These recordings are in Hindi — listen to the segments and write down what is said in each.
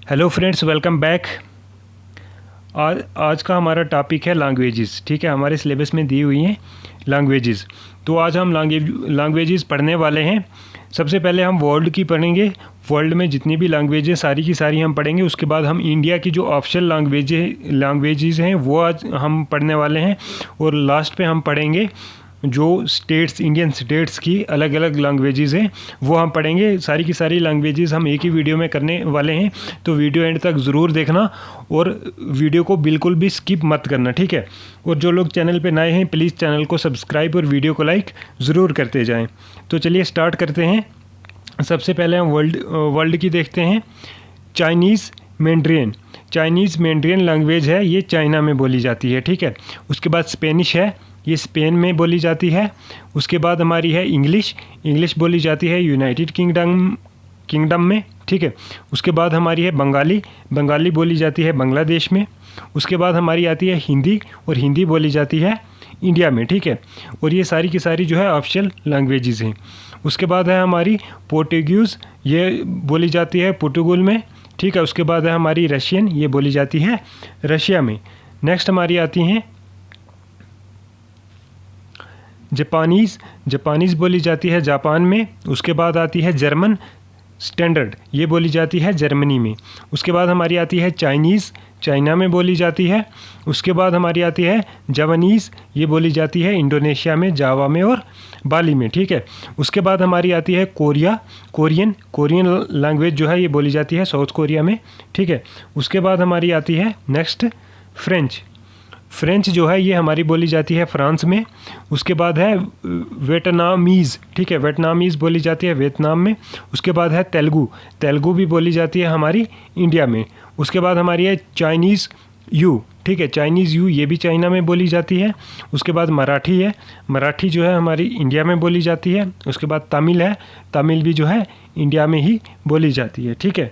Hello friends, welcome back. आज का हमारा टॉपिक है लैंग्वेजेस। ठीक है, हमारे सिलेबस में दी हुई हैं लैंग्वेजेस। तो आज हम लैंग्वेजेस पढ़ने वाले हैं। सबसे पहले हम वर्ल्ड की पढ़ेंगे। वर्ल्ड में जितनी भी लैंग्वेजेस सारी की सारी हम पढ़ेंगे। उसके बाद हम इंडिया की जो ऑफिशियल लैंग्वेजेस हैं वो आज हम पढ़ने वाले हैं। और लास्ट पे हम पढ़ेंगे जो स्टेट्स, इंडियन स्टेट्स की अलग अलग लैंग्वेजेस हैं वो हम पढ़ेंगे। सारी की सारी लैंग्वेजेस हम एक ही वीडियो में करने वाले हैं, तो वीडियो एंड तक ज़रूर देखना और वीडियो को बिल्कुल भी स्किप मत करना, ठीक है। और जो लोग चैनल पे नए हैं प्लीज़ चैनल को सब्सक्राइब और वीडियो को लाइक ज़रूर करते जाएँ। तो चलिए स्टार्ट करते हैं। सबसे पहले हम वर्ल्ड की देखते हैं। चाइनीज़ मैंड्रियन लैंग्वेज है, ये चाइना में बोली जाती है, ठीक है। उसके बाद स्पेनिश है, ये स्पेन में बोली जाती है। उसके बाद हमारी है इंग्लिश बोली जाती है यूनाइटेड किंगडम में, ठीक है। उसके बाद हमारी है बंगाली बोली जाती है बांग्लादेश में। उसके बाद हमारी आती है हिंदी, और हिंदी बोली जाती है इंडिया में, ठीक है। और ये सारी की सारी जो है ऑफिशियल लैंग्वेजेस हैं। उसके बाद है हमारी पोर्टुगीज़, ये बोली जाती है पुर्तगाल में, ठीक है। उसके बाद है हमारी रशियन, ये बोली जाती है रशिया में। नेक्स्ट हमारी आती हैं जापानीज़ बोली जाती है जापान में। उसके बाद आती है जर्मन स्टैंडर्ड, ये बोली जाती है जर्मनी में। उसके बाद हमारी आती है चाइनीज़, चाइना में बोली जाती है। उसके बाद हमारी आती है जावानीज़, ये बोली जाती है इंडोनेशिया में, जावा में और बाली में, ठीक है। उसके बाद हमारी आती है कोरियन लैंग्वेज जो है ये बोली जाती है साउथ कोरिया में, ठीक है। उसके बाद हमारी आती है नेक्स्ट फ्रेंच जो है ये हमारी बोली जाती है फ्रांस में। उसके बाद है वियतनामीज़, ठीक है, वियतनामीज़ बोली जाती है वियतनाम में। उसके बाद है तेलुगु भी बोली जाती है हमारी इंडिया में। उसके बाद हमारी है चाइनीज़ यू, ठीक है, चाइनीज़ यू ये भी चाइना में बोली जाती है। उसके बाद मराठी है, मराठी जो है हमारी इंडिया में बोली जाती है। उसके बाद तमिल है, तमिल भी जो है इंडिया में ही बोली जाती है, ठीक है।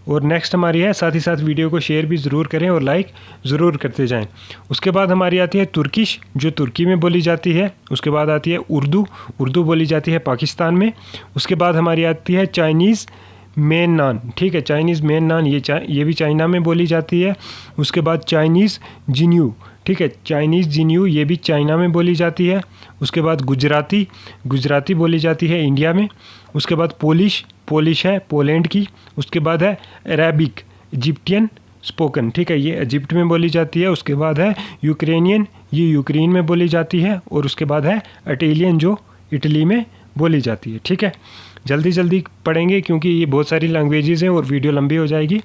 और नेक्स्ट हमारी है, साथ ही साथ वीडियो को शेयर भी ज़रूर करें और लाइक ज़रूर करते जाएं। उसके बाद हमारी आती है तुर्किश, जो तुर्की में बोली जाती है। उसके बाद आती है उर्दू बोली जाती है पाकिस्तान में। उसके बाद हमारी आती है चाइनीज़ मेन नान, ठीक है, चाइनीज़ मेन नान ये भी चाइना में बोली जाती है। उसके बाद चाइनीज़ जिन्यू, ठीक है, चाइनीज़ जिन्यू ये भी चाइना में बोली जाती है। उसके बाद गुजराती बोली जाती है इंडिया में। उसके बाद पोलिश है पोलैंड की। उसके बाद है अरेबिक, इजिप्टियन स्पोकन, ठीक है, ये इजिप्ट में बोली जाती है। उसके बाद है यूक्रेनियन, ये यूक्रेन में बोली जाती है। और उसके बाद है इटालियन, जो इटली में बोली जाती है, ठीक है। जल्दी पढ़ेंगे क्योंकि ये बहुत सारी लैंग्वेजेस हैं और वीडियो लंबी हो जाएगी।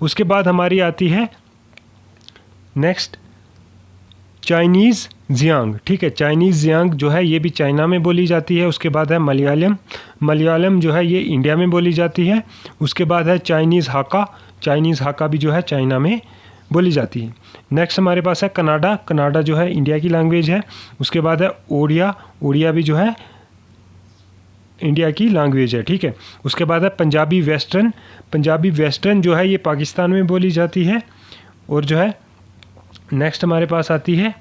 उसके बाद हमारी आती है नेक्स्ट चाइनीज़ जियांग, ठीक है, चाइनीज़ जियांग जो है ये भी चाइना में बोली जाती है। उसके बाद है मलयालम जो है ये इंडिया में बोली जाती है। उसके बाद है चाइनीज़ हाका भी जो है चाइना में बोली जाती है। नेक्स्ट हमारे पास है कनाडा जो है इंडिया की लैंग्वेज है। उसके बाद है ओडिया भी जो है इंडिया की लैंग्वेज है, ठीक है। उसके बाद है पंजाबी वेस्टर्न जो है ये पाकिस्तान में बोली जाती है। और जो है नेक्स्ट हमारे पास आती है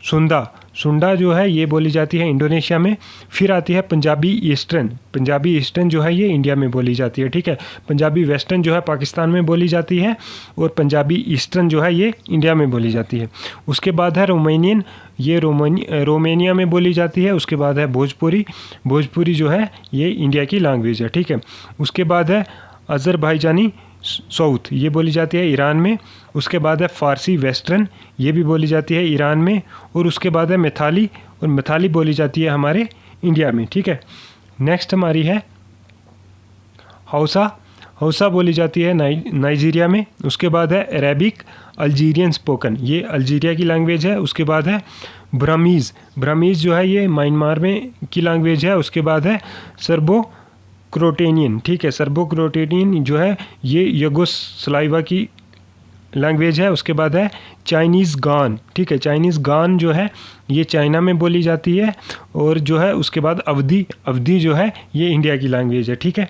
सुंडा जो है ये बोली जाती है इंडोनेशिया में। फिर आती है पंजाबी ईस्टर्न जो है ये इंडिया में बोली जाती है, ठीक है। पंजाबी वेस्टर्न जो है पाकिस्तान में बोली जाती है और पंजाबी ईस्टर्न जो है ये इंडिया में बोली जाती है। उसके बाद है रोमानियन, ये रोमानिया में बोली जाती है। उसके बाद है भोजपुरी जो है ये इंडिया की लैंग्वेज है, ठीक है। उसके बाद है अज़रबैजानी साउथ, ये बोली जाती है ईरान में। उसके बाद है फ़ारसी वेस्टर्न, ये भी बोली जाती है ईरान में। और उसके बाद है मैथाली बोली जाती है हमारे इंडिया में, ठीक है। नेक्स्ट हमारी है हौसा बोली जाती है नाइजीरिया में। उसके बाद है अरेबिक अल्जीरियन स्पोकन, ये अल्जीरिया की लैंग्वेज है। उसके बाद है ब्रामीज़ जो है ये म्यांमार में की लैंग्वेज है। उसके बाद है सर्बो क्रोटेनियन, ठीक है, सर्बो क्रोटेनियन जो है ये युगोस्लाविया की लैंग्वेज है। उसके बाद है चाइनीज़ गान, ठीक है, चाइनीज़ गान जो है ये चाइना में बोली जाती है। और जो है उसके बाद अवधी जो है ये इंडिया की लैंग्वेज है, ठीक है।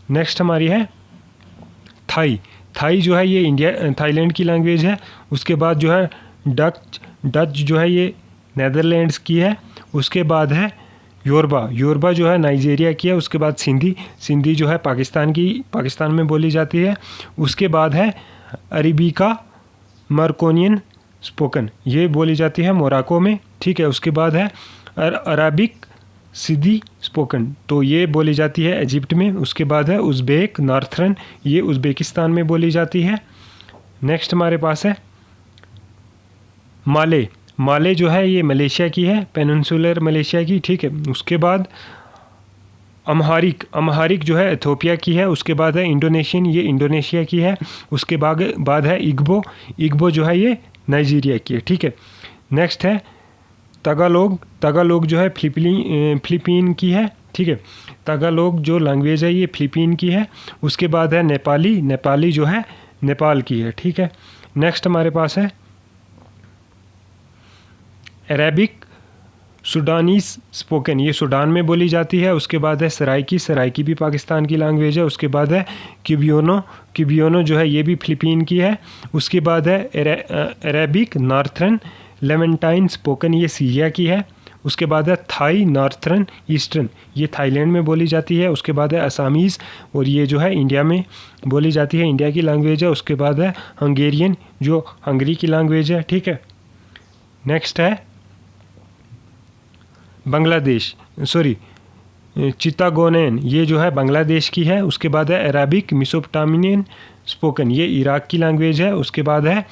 नेक्स्ट हमारी है थाई जो है ये थाईलैंड की लैंग्वेज है। उसके बाद जो है डच जो है ये नेदरलैंड्स की है। उसके बाद है योरबा जो है नाइजीरिया की है। उसके बाद सिंधी जो है पाकिस्तान में बोली जाती है। उसके बाद है अरेबिका मार्कोनियन स्पोकन, ये बोली जाती है मोरक्को में, ठीक है। उसके बाद है अरबिक सिद्दी स्पोकन, तो ये बोली जाती है इजिप्ट में। उसके बाद है उज़्बेक नॉर्थर्न, ये उज़्बेकिस्तान में बोली जाती है। नेक्स्ट हमारे पास है माले जो है ये मलेशिया की है, पेनिनसुलर मलेशिया की, ठीक है। उसके बाद अम्हारिक जो है इथोपिया की है। उसके बाद है इंडोनेशियन, ये इंडोनेशिया की है। उसके बाद है इग्बो जो है ये नाइजीरिया की है, ठीक है। नेक्स्ट है तगालोग जो है फिलीपीन की है, ठीक है। तगालोग जो लैंग्वेज है ये फिलीपीन की है। उसके बाद है नेपाली जो है नेपाल की है, ठीक है। नेक्स्ट हमारे पास है अरेबिक सुडानीस स्पोकन, ये सूडान में बोली जाती है। उसके बाद है सराइकी भी पाकिस्तान की लैंग्वेज है। उसके बाद है किबियोनो जो है ये भी फिलीपीन की है। उसके बाद है अरेबिक नॉर्थर्न लेवेंटाइन स्पोकन, ये सीरिया की है। उसके बाद है थाई नॉर्थर्न ईस्टर्न, ये थाईलैंड में बोली जाती है। उसके बाद है असामीज़, और ये जो है इंडिया में बोली जाती है, इंडिया की लैंग्वेज है। उसके बाद है हंगेरियन, जो हंगरी की लैंग्वेज है, ठीक है। नेक्स्ट है चित्तागोनेन, ये जो है बांग्लादेश की है। उसके बाद है अरबिक मेसोपोटामियन स्पोकन, ये इराक की लैंग्वेज है। उसके बाद है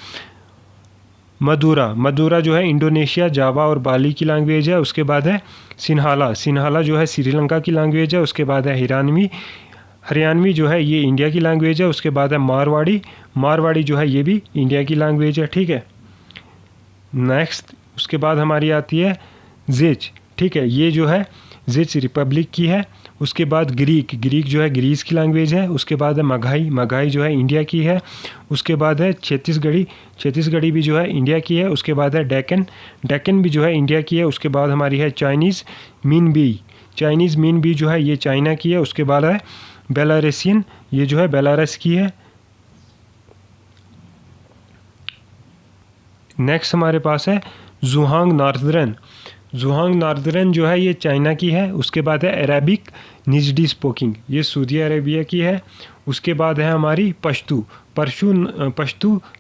मदुरा जो है इंडोनेशिया, जावा और बाली की लैंग्वेज है। उसके बाद है सिन्हाला जो है श्रीलंका की लैंग्वेज है। उसके बाद है हरियाणवी जो है ये इंडिया की लैंग्वेज है। उसके बाद है मारवाड़ी जो है ये भी इंडिया की लैंग्वेज है, ठीक है। नेक्स्ट उसके बाद हमारी आती है जेच, ठीक है, ये जो है जेच रिपब्लिक की है। उसके बाद ग्रीक जो है ग्रीस की लैंग्वेज है। उसके बाद है मघाई जो है इंडिया की है। उसके बाद है छत्तीसगढ़ी भी जो है इंडिया की है। उसके बाद है डेक्कन भी जो है इंडिया की है। उसके बाद हमारी है चाइनीज़ मीन बी जो है ये चाइना की है। उसके बाद है बेलारसियन, ये जो है बेलारस की है। नेक्स्ट हमारे पास है जुहांग नॉर्दर्न जो है ये चाइना की है। उसके बाद है अरेबिक निजडी स्पोकिंग, ये सऊदी अरेबिया की है। उसके बाद है हमारी पश्तू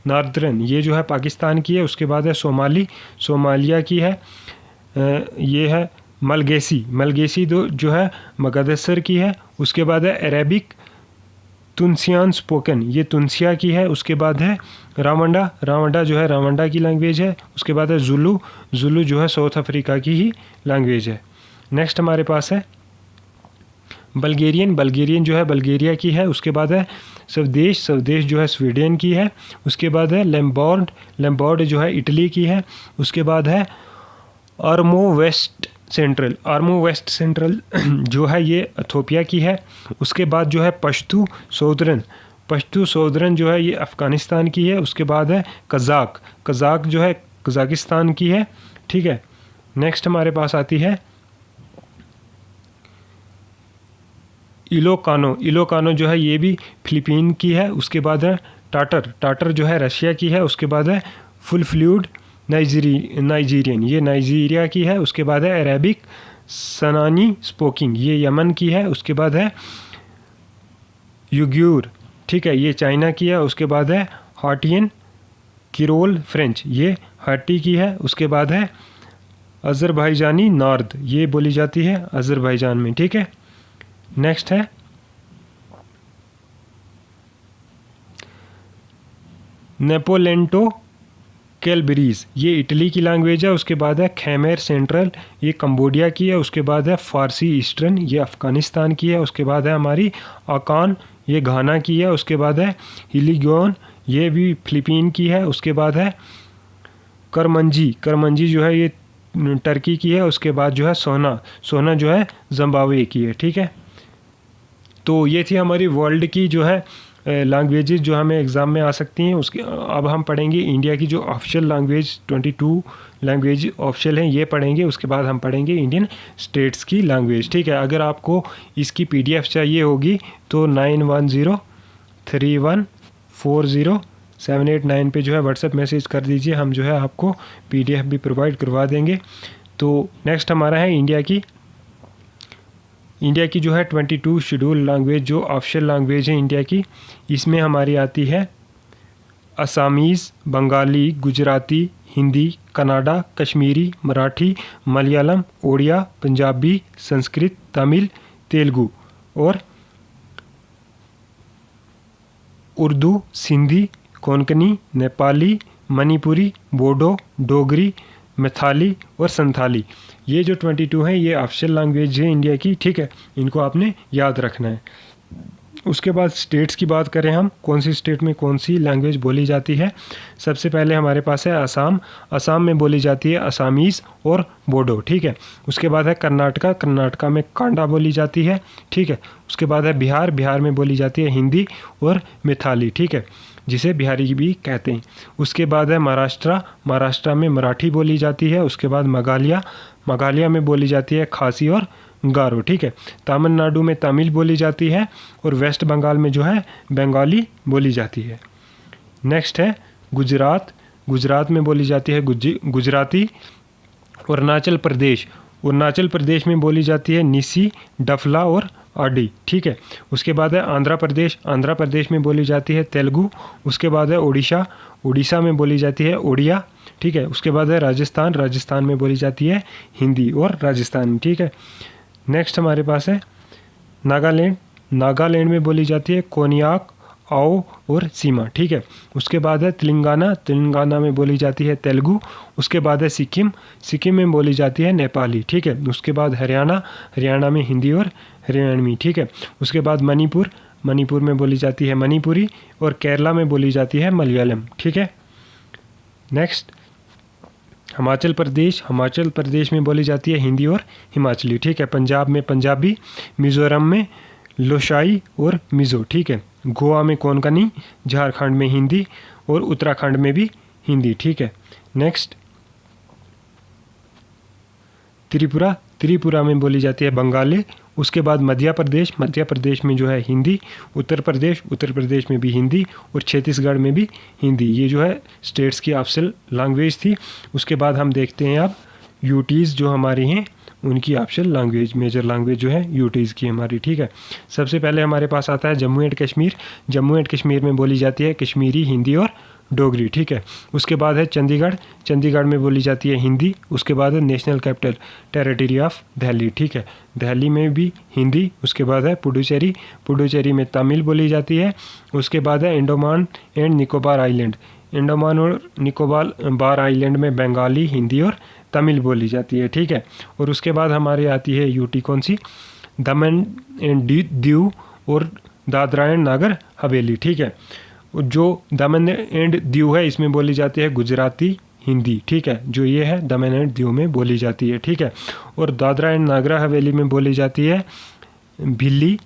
नॉर्दर्न, ये जो है पाकिस्तान की है। उसके बाद है सोमालिया की है। ये है मलगेसी जो है मगदसर की है। उसके बाद है अरेबिक तुनसियान स्पोकन, ये तुनसिया की है। उसके बाद है रावंडा जो है रावंडा की लैंग्वेज है। उसके बाद है जुलू जो है साउथ अफ्रीका की ही लैंग्वेज है। नेक्स्ट हमारे पास है बल्गेरियन जो है बल्गेरिया की है। उसके बाद है स्वदेश जो है स्वीडन की है। उसके बाद है लैम्बोर्ड जो है इटली की है। उसके बाद है आर्मो वेस्ट सेंट्रल जो है ये इथोपिया की है। उसके बाद जो है पश्तू सौदरन जो है ये अफ़गानिस्तान की है। उसके बाद है कज़ाक जो है कज़ाकिस्तान की है, ठीक है। नेक्स्ट हमारे पास आती है इलोकानो जो है ये भी फिलीपीन की है। उसके बाद है टाटर जो है रशिया की है। उसके बाद है फुल फ्लूड नाइजीरियन, ये नाइजीरिया की है। उसके बाद है अरेबिक सनानी स्पोकिंग, ये यमन की है। उसके बाद है युग्यूर, ठीक है, ये चाइना की है। उसके बाद है हाटियन किरोल फ्रेंच, ये हाटी की है। उसके बाद है अज़रबैजानी नॉर्द, ये बोली जाती है अज़रबैजान में, ठीक है। नेक्स्ट है नेपोलेंटो कैलबरीज, ये इटली की लैंग्वेज है। उसके बाद है खैमेर सेंट्रल, ये कंबोडिया की है। उसके बाद है फारसी ईस्टर्न, ये अफ़गानिस्तान की है। उसके बाद है हमारी आकान, ये घाना की है। उसके बाद है हिलीगोन, ये भी फिलीपीन की है। उसके बाद है करमंजी जो है ये टर्की की है। उसके बाद जो है सोना जो है जिम्बाब्वे की है, ठीक है। तो ये थी हमारी वर्ल्ड की जो है लैंग्वेजेस जो हमें एग्ज़ाम में आ सकती हैं। उसके अब हम पढ़ेंगे इंडिया की जो ऑफिशियल लैंग्वेज 22 लैंग्वेज ऑफिशियल हैं ये पढ़ेंगे। उसके बाद हम पढ़ेंगे इंडियन स्टेट्स की लैंग्वेज, ठीक है। अगर आपको इसकी PDF चाहिए होगी तो 9103140789 पे जो है व्हाट्सएप मैसेज कर दीजिए, हम जो है आपको PDF भी प्रोवाइड करवा देंगे। तो नेक्स्ट हमारा है इंडिया की इंडिया की जो है 22 शेड्यूल लैंग्वेज जो ऑफिशियल लैंग्वेज है इंडिया की, इसमें हमारी आती है असामीज़, बंगाली, गुजराती, हिंदी, कन्नड़ा, कश्मीरी, मराठी, मलयालम, ओडिया, पंजाबी, संस्कृत, तमिल, तेलुगु और उर्दू, सिंधी, कोंकणी, नेपाली, मणिपुरी, बोडो, डोगरी, मैथाली और संथाली। ये जो 22 हैं ये ऑफिशियल लैंग्वेज है इंडिया की, ठीक है, इनको आपने याद रखना है। उसके बाद स्टेट्स की बात करें हम, कौन सी स्टेट में कौन सी लैंग्वेज बोली जाती है। सबसे पहले हमारे पास है असम, असम में बोली जाती है असामीज़ और बोडो, ठीक है। उसके बाद है कर्नाटका, कर्नाटका में कांडा बोली जाती है, ठीक है। उसके बाद है बिहार, बिहार में बोली जाती है हिंदी और मैथाली, ठीक है, जिसे बिहारी भी कहते हैं। उसके बाद है महाराष्ट्र, महाराष्ट्र में मराठी बोली जाती है। उसके बाद मेघालय, मेघालय में बोली जाती है खासी और गारो, ठीक है। तमिलनाडु में तमिल बोली जाती है और वेस्ट बंगाल में जो है बंगाली बोली जाती है। नेक्स्ट है गुजरात, गुजरात में बोली जाती है गुजराती। अरुणाचल प्रदेश, अरुणाचल प्रदेश में बोली जाती है निसी, डफला और आडी, ठीक है। उसके बाद है आंध्र प्रदेश, आंध्र प्रदेश में बोली जाती है तेलुगु। उसके बाद है उड़ीसा, उड़ीसा में बोली जाती है ओडिया, ठीक है। उसके बाद है राजस्थान, राजस्थान में बोली जाती है हिंदी और राजस्थानी, ठीक है। नेक्स्ट हमारे पास है नागालैंड, नागालैंड में बोली जाती है कोनियाक, आओ और सीमा, ठीक है। उसके बाद है तेलंगाना, तेलंगाना में बोली जाती है तेलुगु। उसके बाद है सिक्किम, सिक्किम में बोली जाती है नेपाली, ठीक है। उसके बाद हरियाणा, हरियाणा में हिंदी और हरियाणवी, ठीक है। उसके बाद मणिपुर, मणिपुर में बोली जाती है मणिपुरी और केरला में बोली जाती है मलयालम, ठीक है। नेक्स्ट हिमाचल प्रदेश, हिमाचल प्रदेश में बोली जाती है हिंदी और हिमाचली, ठीक है। पंजाब में पंजाबी, मिज़ोरम में लोसाई और मिज़ो, ठीक है। गोवा में कोंकणी, झारखंड में हिंदी और उत्तराखंड में भी हिंदी, ठीक है। नेक्स्ट त्रिपुरा, त्रिपुरा में बोली जाती है बंगाली। उसके बाद मध्य प्रदेश, मध्य प्रदेश में जो है हिंदी। उत्तर प्रदेश, उत्तर प्रदेश में भी हिंदी और छत्तीसगढ़ में भी हिंदी। ये जो है स्टेट्स की ऑफिशियल लैंग्वेज थी। उसके बाद हम देखते हैं अब यूटीज़ जो हमारी हैं उनकी ऑफिशियल लैंग्वेज, मेजर लैंग्वेज जो है यूटीज़ की हमारी, ठीक है। सबसे पहले हमारे पास आता है जम्मू एंड कश्मीर, जम्मू एंड कश्मीर में बोली जाती है कश्मीरी, हिंदी और डोगरी, ठीक है। उसके बाद है चंडीगढ़, चंडीगढ़ में बोली जाती है हिंदी। उसके बाद है national capital territory of Delhi, ठीक है, दिल्ली में भी हिंदी। उसके बाद है पुडुचेरी, पुडुचेरी में तमिल बोली जाती है। उसके बाद है अंडमान एंड निकोबार आइलैंड, अंडमान और निकोबार आइलैंड में बंगाली, हिंदी और तमिल बोली जाती है, ठीक है। और उसके बाद हमारे आती है यूटी कौन सी, दमन एंड दीव और दादरा एंड नगर हवेली, ठीक है। जो दमन एंड दीव है इसमें बोली जाती है गुजराती, हिंदी, ठीक है, जो ये है दमन एंड दीव में बोली जाती है, ठीक है। और दादरा एंड नगर हवेली में बोली जाती है भिल्ली,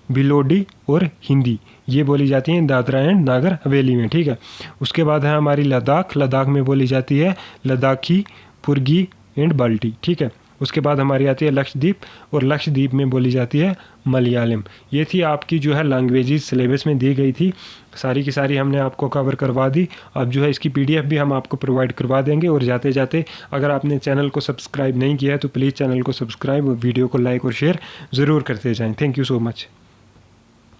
भिलोडी और हिंदी, ये बोली जाती हैं दादरा एंड नगर हवेली में, ठीक है। उसके बाद है हमारी लद्दाख, लद्दाख में बोली जाती है लद्दाखी, पुर्गी एंड बाल्टी, ठीक है। उसके बाद हमारी आती है लक्षद्वीप और लक्षद्वीप में बोली जाती है मलयालम। ये थी आपकी जो है लैंग्वेजेस सिलेबस में दी गई थी, सारी की सारी हमने आपको कवर करवा दी। अब जो है इसकी PDF भी हम आपको प्रोवाइड करवा देंगे। और जाते जाते अगर आपने चैनल को सब्सक्राइब नहीं किया है तो प्लीज़ चैनल को सब्सक्राइब और वीडियो को लाइक और शेयर ज़रूर करते जाएँ। Thank you so much.